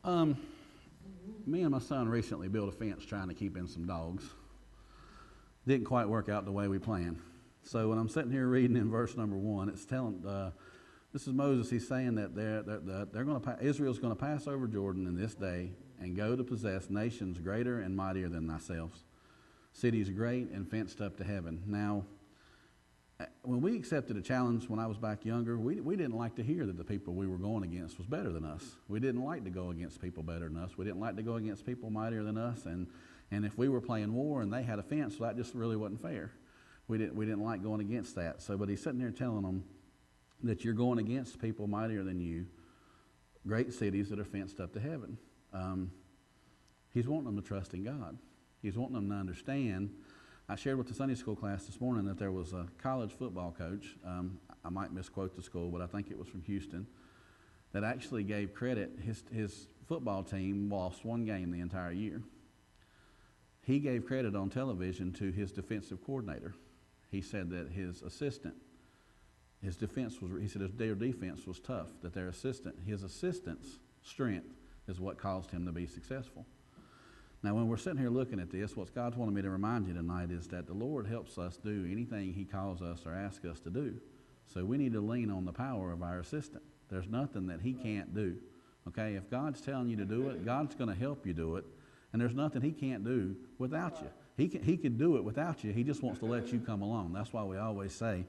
Um, Me and my son recently built a fence trying to keep in some dogs. Didn't quite work out the way we planned. So when I'm sitting here reading in verse number 1, it's telling, this is Moses. He's saying that Israel's going to pass over Jordan in this day and go to possess nations greater and mightier than thyself, cities great and fenced up to heaven. Now, when we accepted a challenge when I was back younger, we didn't like to hear that the people we were going against was better than us. We didn't like to go against people better than us. We didn't like to go against people mightier than us. And if we were playing war and they had a fence, well, that just really wasn't fair. We didn't like going against that. So, but he's sitting there telling them that you're going against people mightier than you, great cities that are fenced up to heaven. He's wanting them to trust in God. He's wanting them to understand. I shared with the Sunday school class this morning that there was a college football coach, I might misquote the school, but I think it was from Houston, that actually gave credit. His football team lost one game the entire year. He gave credit on television to his defensive coordinator. He said that his assistant, he said their defense was tough, that his assistant's strength is what caused him to be successful. Now, when we're sitting here looking at this, what God's wanted me to remind you tonight is that the Lord helps us do anything He calls us or asks us to do. So we need to lean on the power of our assistant. There's nothing that He can't do. Okay? If God's telling you to do it, God's going to help you do it. And there's nothing He can't do without you. He can do it without you. He just wants to let you come along. That's why we always say,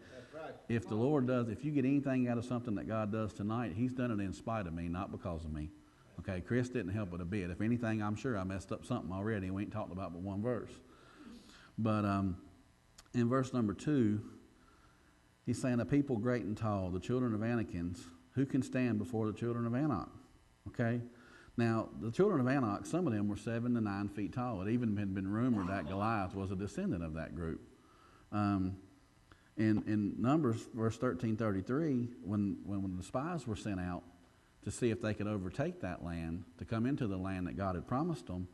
if you get anything out of something that God does tonight, He's done it in spite of me, not because of me. Okay, Chris didn't help it a bit. If anything, I'm sure I messed up something already. We ain't talked about but one verse. But in verse number 2, he's saying, a people great and tall, the children of Anakim, who can stand before the children of Anak? Okay? Now, the children of Anak, some of them were 7 to 9 feet tall. It even had been rumored that Goliath was a descendant of that group. In Numbers, verse 13:33, when the spies were sent out to see if they could overtake that land, to come into the land that God had promised them,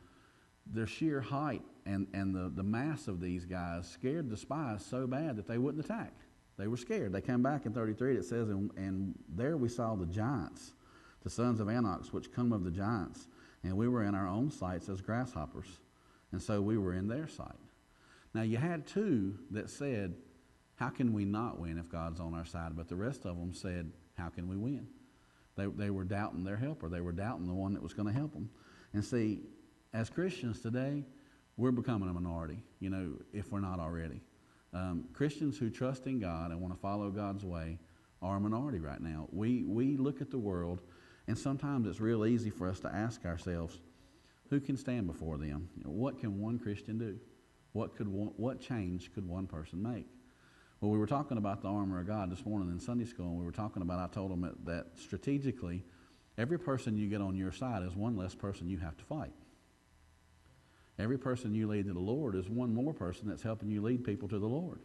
their sheer height and the mass of these guys scared the spies so bad that they wouldn't attack. They were scared. They come back in 33, it says, and there we saw the giants, the sons of Anak, which come of the giants, and we were in our own sights as grasshoppers, and so we were in their sight. Now you had two that said, how can we not win if God's on our side? But the rest of them said, how can we win? They were doubting their helper. They were doubting the one that was going to help them. And see, as Christians today, we're becoming a minority, if we're not already. Christians who trust in God and want to follow God's way are a minority right now. We look at the world, and sometimes it's real easy for us to ask ourselves, who can stand before them? What can one Christian do? What change could one person make? Well, we were talking about the armor of God this morning in Sunday school, and we were talking about, I told them that strategically, every person you get on your side is one less person you have to fight. Every person you lead to the Lord is one more person that's helping you lead people to the Lord.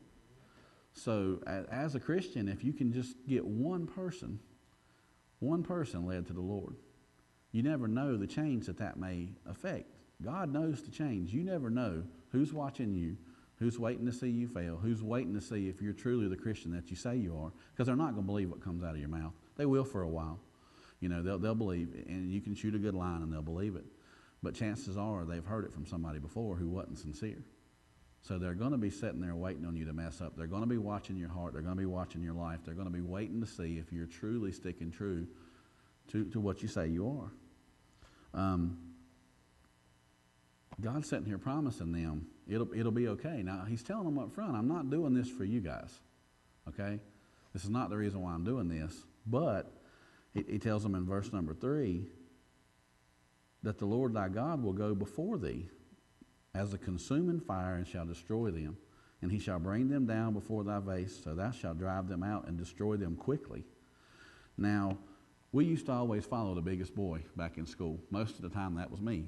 So as a Christian, if you can just get one person led to the Lord, you never know the change that may affect. God knows the change. You never know who's watching you, who's waiting to see you fail, who's waiting to see if you're truly the Christian that you say you are, because they're not going to believe what comes out of your mouth. They will for a while. They'll believe, and you can shoot a good line and they'll believe it. But chances are they've heard it from somebody before who wasn't sincere. So they're going to be sitting there waiting on you to mess up. They're going to be watching your heart. They're going to be watching your life. They're going to be waiting to see if you're truly sticking true to what you say you are. God's sitting here promising them it'll be okay. Now, He's telling them up front, I'm not doing this for you guys, okay? This is not the reason why I'm doing this. But He tells them in verse number 3 that the Lord thy God will go before thee as a consuming fire and shall destroy them. And He shall bring them down before thy face, so thou shalt drive them out and destroy them quickly. Now, we used to always follow the biggest boy back in school. Most of the time that was me.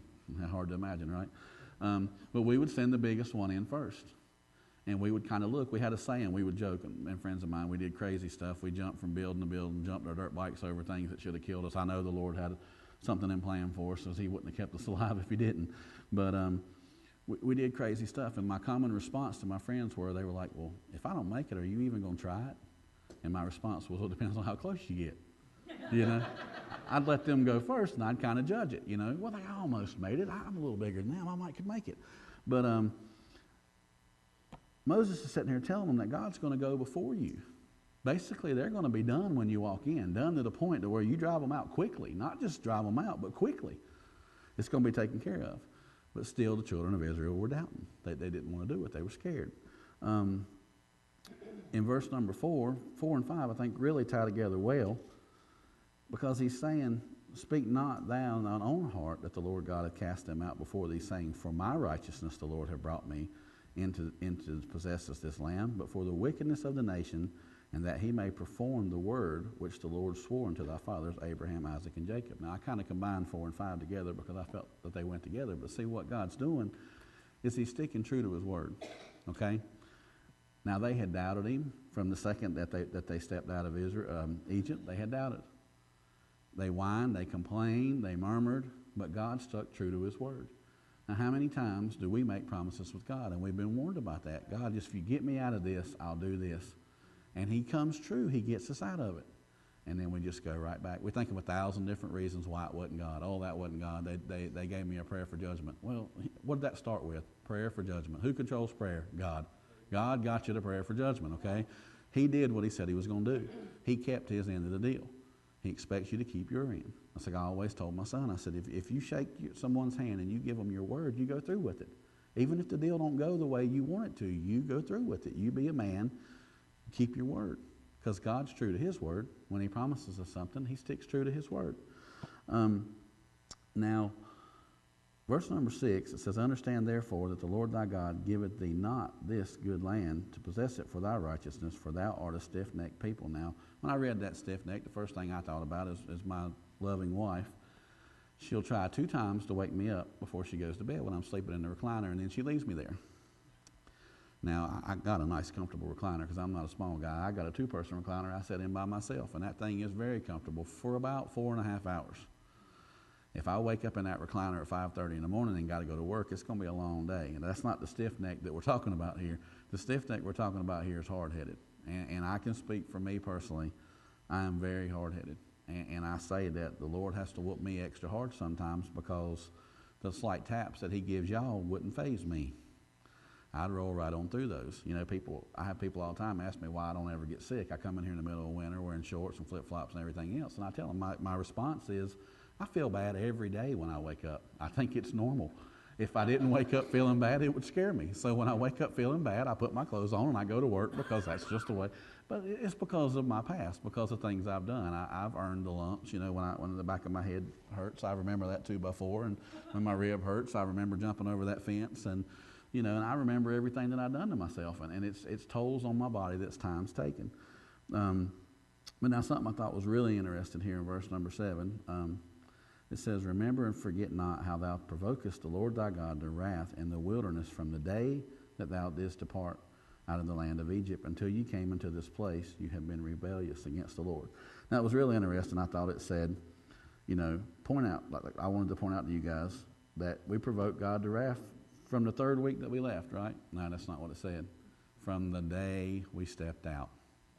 Hard to imagine, right? But we would send the biggest one in first. And we would kind of look. We had a saying. We would joke, and friends of mine, we did crazy stuff. We jumped from building to building, jumped our dirt bikes over things that should have killed us. I know the Lord had something in plan for us, so He wouldn't have kept us alive if He didn't. But we did crazy stuff. And my common response to my friends they were like, well, if I don't make it, are you even going to try it? And my response was, well, it depends on how close you get. I'd let them go first, and I'd kind of judge it, Well, they almost made it. I'm a little bigger than them. I might could make it. But Moses is sitting here telling them that God's going to go before you. Basically, they're going to be done when you walk in, done to the point to where you drive them out quickly. Not just drive them out, but quickly. It's going to be taken care of. But still, the children of Israel were doubting. They didn't want to do it. They were scared. In verse number 4 and 5, I think really tie together well, because he's saying, speak not thou in thine own heart that the Lord God hath cast them out before thee, saying, for my righteousness the Lord hath brought me into to possess this land, but for the wickedness of the nation, and that he may perform the word which the Lord swore unto thy fathers, Abraham, Isaac, and Jacob. Now, I kind of combined 4 and 5 together because I felt that they went together. But see, what God's doing is he's sticking true to his word, okay? Now, they had doubted him from the second that they stepped out of Egypt. They had doubted. They whined, they complained, they murmured, but God stuck true to his word. Now, how many times do we make promises with God? And we've been warned about that. God, just if you get me out of this, I'll do this. And he comes true. He gets us out of it. And then we just go right back. We think of 1,000 different reasons why it wasn't God. Oh, that wasn't God. They gave me a prayer for judgment. Well, what did that start with? Prayer for judgment. Who controls prayer? God. God got you to prayer for judgment, okay? He did what he said he was going to do. He kept his end of the deal. He expects you to keep your end. That's like I always told my son. I said, if you shake someone's hand and you give them your word, you go through with it. Even if the deal don't go the way you want it to, you go through with it. You be a man. Keep your word, because God's true to his word. When he promises us something, he sticks true to his word. Now, verse number 6, it says, understand therefore that the Lord thy God giveth thee not this good land to possess it for thy righteousness, for thou art a stiff-necked people. Now, when I read that stiff-necked, the first thing I thought about is my loving wife. She'll try 2 times to wake me up before she goes to bed when I'm sleeping in the recliner, and then she leaves me there. Now, I got a nice, comfortable recliner because I'm not a small guy. I got a 2-person recliner I sat in by myself, and that thing is very comfortable for about 4.5 hours. If I wake up in that recliner at 5:30 in the morning and got to go to work, it's going to be a long day. And that's not the stiff neck that we're talking about here. The stiff neck we're talking about here is hard-headed. And I can speak for me personally. I am very hard-headed. And I say that the Lord has to whoop me extra hard sometimes because the slight taps that he gives y'all wouldn't faze me. I'd roll right on through those. I have people all the time ask me why I don't ever get sick. I come in here in the middle of winter wearing shorts and flip-flops and everything else, and I tell them my response is, I feel bad every day when I wake up. I think it's normal. If I didn't wake up feeling bad, it would scare me. So when I wake up feeling bad, I put my clothes on and I go to work because that's just the way. But it's because of my past, because of things I've done. I've earned the lumps. When the back of my head hurts, I remember that 2x4, and when my rib hurts, I remember jumping over that fence, and I remember everything that I've done to myself, and it's tolls on my body that's time's taken. But now something I thought was really interesting here in verse number 7. It says, remember and forget not how thou provokest the Lord thy God to wrath in the wilderness from the day that thou didst depart out of the land of Egypt until you came into this place. You have been rebellious against the Lord. Now, it was really interesting. I thought it said, point out, like I wanted to point out to you guys that we provoked God to wrath from the 3rd week that we left, right? No, that's not what it said. From the day we stepped out.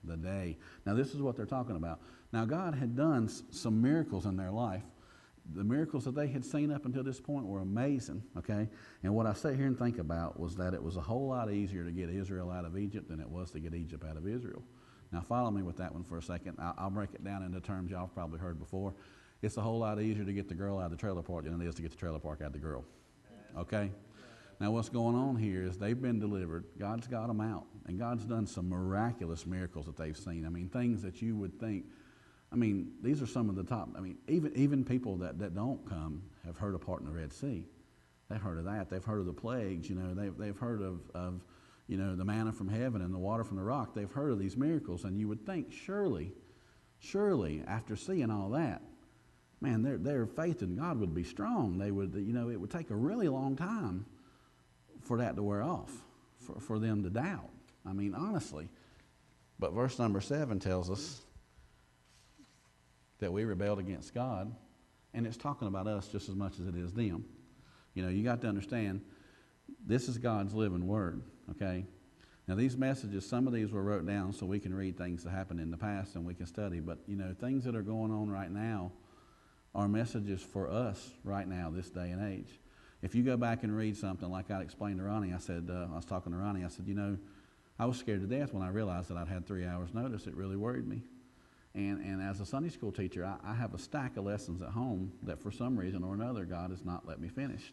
The day. Now, this is what they're talking about. Now, God had done some miracles in their life. The miracles that they had seen up until this point were amazing, okay? And what I sit here and think about was that it was a whole lot easier to get Israel out of Egypt than it was to get Egypt out of Israel. Now, follow me with that one for a second. I'll break it down into terms y'all have probably heard before. It's a whole lot easier to get the girl out of the trailer park than it is to get the trailer park out of the girl, okay? Now, what's going on here is they've been delivered. God's got them out, and God's done some miraculous miracles that they've seen. I mean, things that you would think, these are some of the top. Even people that don't come have heard of parting the Red Sea. They've heard of that. They've heard of the plagues. They've heard of the manna from heaven and the water from the rock. They've heard of these miracles, and you would think surely, after seeing all that, man, their faith in God would be strong. They would, it would take a really long time for that to wear off, for them to doubt. Honestly. But verse number 7 tells us that we rebelled against God, and it's talking about us just as much as it is them. You got to understand, this is God's living word, okay? Now, these messages, some of these were wrote down so we can read things that happened in the past and we can study, but, things that are going on right now, are messages for us right now, this day and age. If you go back and read something like I explained to Ronnie, I said, I was talking to Ronnie, I said, you know, I was scared to death when I realized that I'd had 3 hours notice. It really worried me. And as a Sunday school teacher, I have a stack of lessons at home that for some reason or another, God has not let me finish.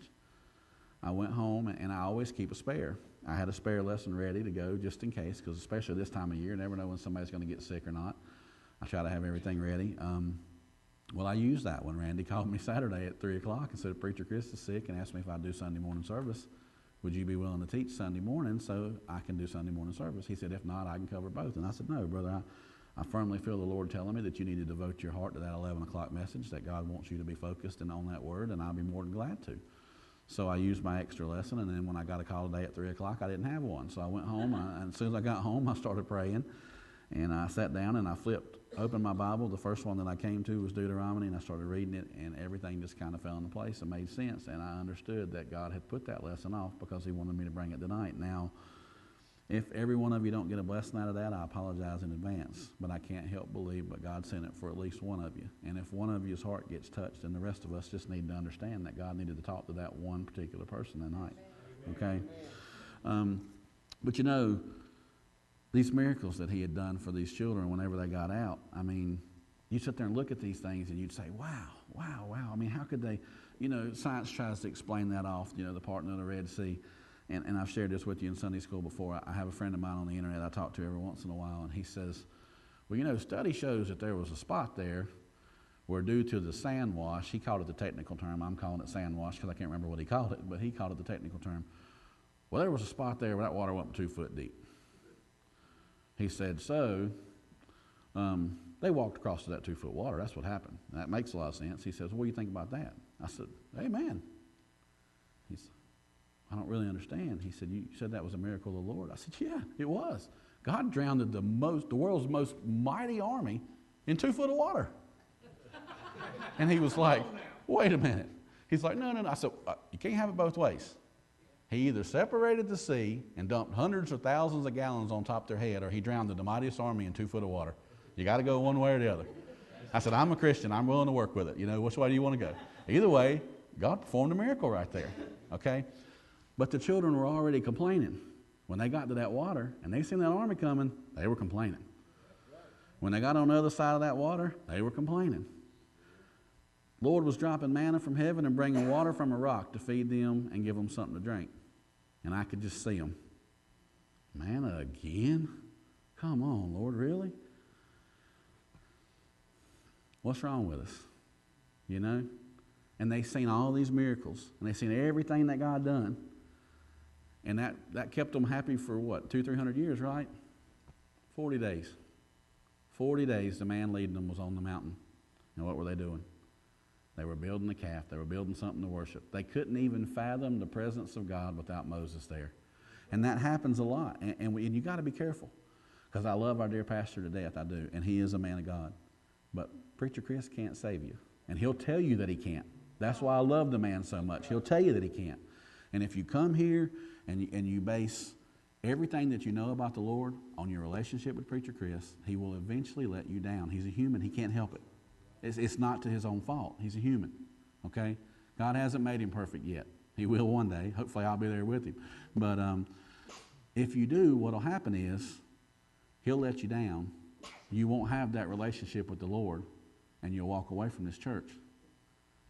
I went home, and I always keep a spare. I had a spare lesson ready to go just in case, because especially this time of year, you never know when somebody's going to get sick or not. I try to have everything ready. Well, I used that one. Randy called me Saturday at 3 o'clock and said, Preacher Chris is sick, and asked me if I'd do Sunday morning service. Would you be willing to teach Sunday morning so I can do Sunday morning service? He said, if not, I can cover both. And I said, no, brother, I firmly feel the Lord telling me that you need to devote your heart to that 11 o'clock message, that God wants you to be focused and on that word, and I'll be more than glad to. So I used my extra lesson, and then when I got a call today at 3 o'clock, I didn't have one. So I went home, and as soon as I got home, I started praying, and I sat down and I opened my Bible. The first one that I came to was Deuteronomy, and I started reading it, and everything just kind of fell into place and made sense, and I understood that God had put that lesson off because he wanted me to bring it tonight. Now, if every one of you don't get a blessing out of that, I apologize in advance, but I can't help believe but God sent it for at least one of you. And if one of you's heart gets touched, then the rest of us just need to understand that God needed to talk to that one particular person that night. Okay? But you know, these miracles that he had done for these children whenever they got out, I mean, you sit there and look at these things and you'd say, wow, wow, wow. I mean, how could they, you know, science tries to explain that off, you know, the parting of the Red Sea. And I've shared this with you in Sunday school before. I have a friend of mine on the internet I talk to every once in a while, and he says, well, you know, study shows that there was a spot there where due to the sand wash, he called it the technical term, I'm calling it sand wash because I can't remember what he called it, but he called it the technical term. Well, there was a spot there where that water went 2 foot deep. He said, so they walked across to that 2 foot water. That's what happened. And that makes a lot of sense. He says, what do you think about that? I said, amen. He said, I don't really understand. He said, you said that was a miracle of the Lord. I said, yeah, it was. God drowned the world's most mighty army in 2 foot of water. And he was like, wait a minute. He's like, no. I said, you can't have it both ways. He either separated the sea and dumped hundreds of thousands of gallons on top of their head, or he drowned the mightiest army in 2 foot of water. You got to go one way or the other. I said, I'm a Christian. I'm willing to work with it. You know, which way do you want to go? Either way, God performed a miracle right there. Okay? But the children were already complaining. When they got to that water and they seen that army coming, they were complaining. When they got on the other side of that water, they were complaining. Lord was dropping manna from heaven and bringing water from a rock to feed them and give them something to drink. And I could just see them. Manna again? Come on, Lord, really? What's wrong with us? You know? And they seen all these miracles, and they seen everything that God done. And that kept them happy for what, 200-300 years, right? 40 days. 40 days the man leading them was on the mountain. And what were they doing? They were building a calf. They were building something to worship. They couldn't even fathom the presence of God without Moses there. And that happens a lot. And you got to be careful. Because I love our dear pastor to death, I do. And he is a man of God. But Preacher Chris can't save you. And he'll tell you that he can't. That's why I love the man so much. He'll tell you that he can't. And if you come here and you base everything that you know about the Lord on your relationship with Preacher Chris, he will eventually let you down. He's a human. He can't help it. It's not to his own fault. He's a human. Okay? God hasn't made him perfect yet. He will one day. Hopefully I'll be there with him. But if you do, what will happen is he'll let you down. You won't have that relationship with the Lord, and you'll walk away from this church.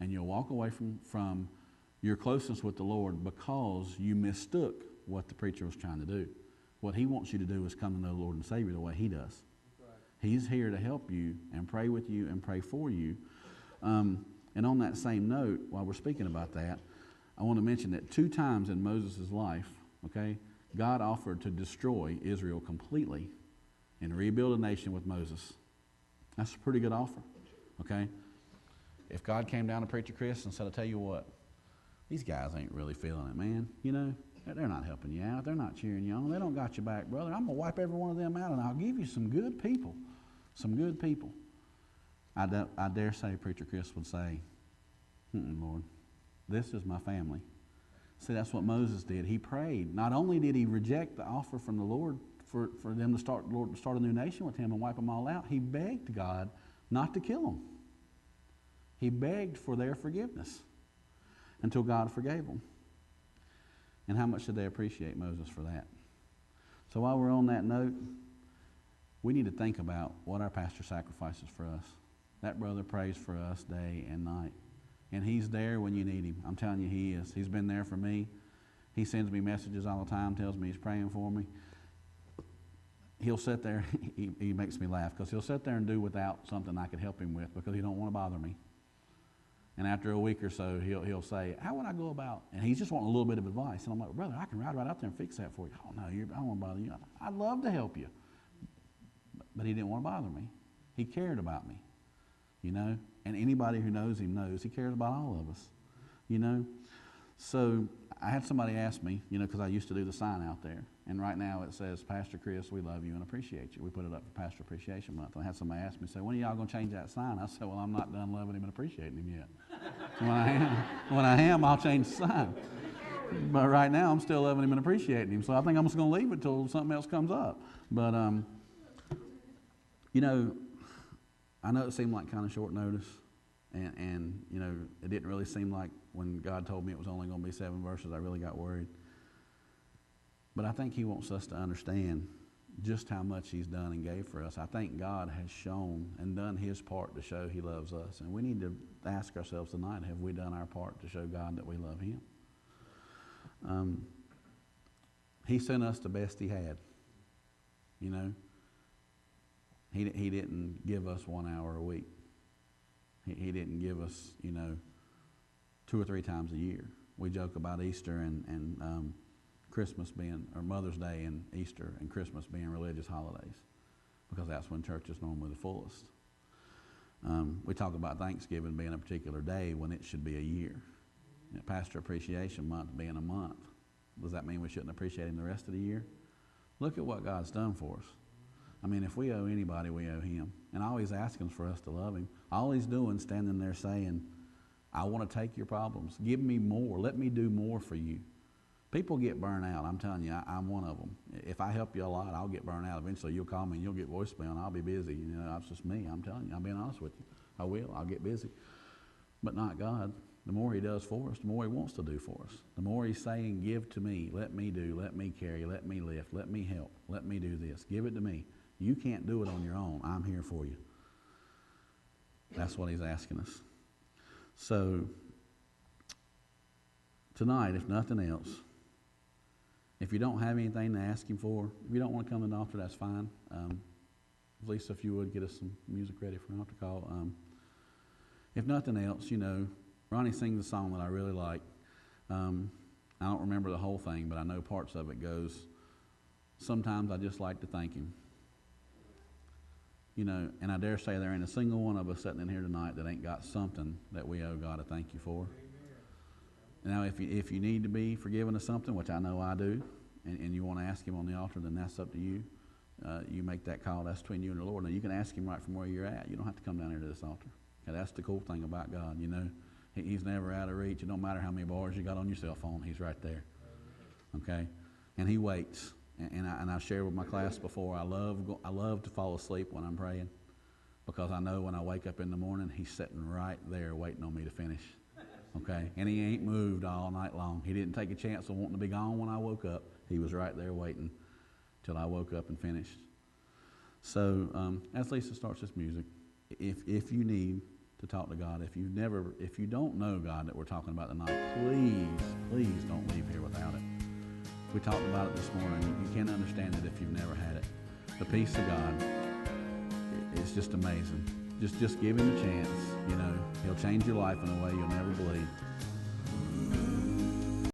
And you'll walk away from your closeness with the Lord because you mistook what the preacher was trying to do. What he wants you to do is come to know the Lord and Savior the way he does. Right. He's here to help you and pray with you and pray for you. And on that same note, while we're speaking about that, I want to mention that 2 times in Moses' life, okay, God offered to destroy Israel completely and rebuild a nation with Moses. That's a pretty good offer, okay? If God came down to Preacher Chris and said, I'll tell you what, these guys ain't really feeling it, man. You know, they're not helping you out. They're not cheering you on. They don't got your back, brother. I'm going to wipe every one of them out, and I'll give you some good people. Some good people. I dare say Preacher Chris would say, Lord, this is my family. See, that's what Moses did. He prayed. Not only did he reject the offer from the Lord for them to start a new nation with him and wipe them all out, he begged God not to kill them. He begged for their forgiveness until God forgave them. And how much did they appreciate Moses for that? So while we're on that note, we need to think about what our pastor sacrifices for us. That brother prays for us day and night. And he's there when you need him. I'm telling you, he is. He's been there for me. He sends me messages all the time, tells me he's praying for me. He'll sit there, he makes me laugh, because he'll sit there and do without something I could help him with because he don't want to bother me. And after a week or so, he'll say, how would I go about? And he's just wanting a little bit of advice. And I'm like, brother, I can ride right out there and fix that for you. Oh, no, I don't want to bother you. I'd love to help you. But he didn't want to bother me. He cared about me, you know. And anybody who knows him knows he cares about all of us, you know. So I had somebody ask me, you know, because I used to do the sign out there. And right now it says, Pastor Chris, we love you and appreciate you. We put it up for Pastor Appreciation Month. And I had somebody ask me, say, when are y'all going to change that sign? I said, well, I'm not done loving him and appreciating him yet. When I am, I'll change the sign. But right now, I'm still loving him and appreciating him. So I think I'm just going to leave it till something else comes up. But, you know, I know it seemed like kind of short notice. And, you know, it didn't really seem like when God told me it was only going to be 7 verses, I really got worried. But I think he wants us to understand just how much he's done and gave for us. I think God has shown and done his part to show he loves us. And we need to ask ourselves tonight, have we done our part to show God that we love him? He sent us the best he had, you know. He didn't give us 1 hour a week. He didn't give us, you know, 2 or 3 times a year. We joke about Easter and Christmas being, or Mother's Day and Easter and Christmas being religious holidays, because that's when church is normally the fullest. We talk about Thanksgiving being a particular day when it should be a year. You know, Pastor Appreciation Month being a month. Does that mean we shouldn't appreciate him the rest of the year? Look at what God's done for us. I mean, if we owe anybody, we owe him. And all he's asking is for us to love him. All he's doing, standing there saying, I want to take your problems. Give me more. Let me do more for you. People get burnt out. I'm telling you, I'm one of them. If I help you a lot, I'll get burnt out. Eventually, you'll call me and you'll get voicemail and I'll be busy. You know, that's just me. I'm telling you. I'm being honest with you. I will. I'll get busy. But not God. The more he does for us, the more he wants to do for us. The more he's saying, give to me. Let me do. Let me carry. Let me lift. Let me help. Let me do this. Give it to me. You can't do it on your own. I'm here for you. That's what he's asking us. So, tonight, if nothing else, if you don't have anything to ask him for, if you don't want to come to the altar, that's fine. Lisa, if you would, get us some music ready for an altar call. If nothing else, you know, Ronnie sings a song that I really like. I don't remember the whole thing, but I know parts of it goes, sometimes I just like to thank him. You know, and I dare say there ain't a single one of us sitting in here tonight that ain't got something that we owe God a thank you for. Now, if you need to be forgiven of something, which I know I do, and you want to ask him on the altar, then that's up to you. You make that call. That's between you and the Lord. Now, you can ask him right from where you're at. You don't have to come down here to this altar. Okay, that's the cool thing about God, you know. He's never out of reach. It don't matter how many bars you got on your cell phone. He's right there. Okay? And he waits. And I shared with my class before, I love to fall asleep when I'm praying, because I know when I wake up in the morning, he's sitting right there waiting on me to finish. Okay? And he ain't moved all night long. He didn't take a chance of wanting to be gone when I woke up. He was right there waiting till I woke up and finished. So as Lisa starts this music, if you need to talk to God, if you don't know God that we're talking about tonight, please don't leave here without it. We talked about it this morning. You can't understand it if you've never had it. The peace of God, it's just amazing. Just give him a chance. You know, he'll change your life in a way you'll never believe.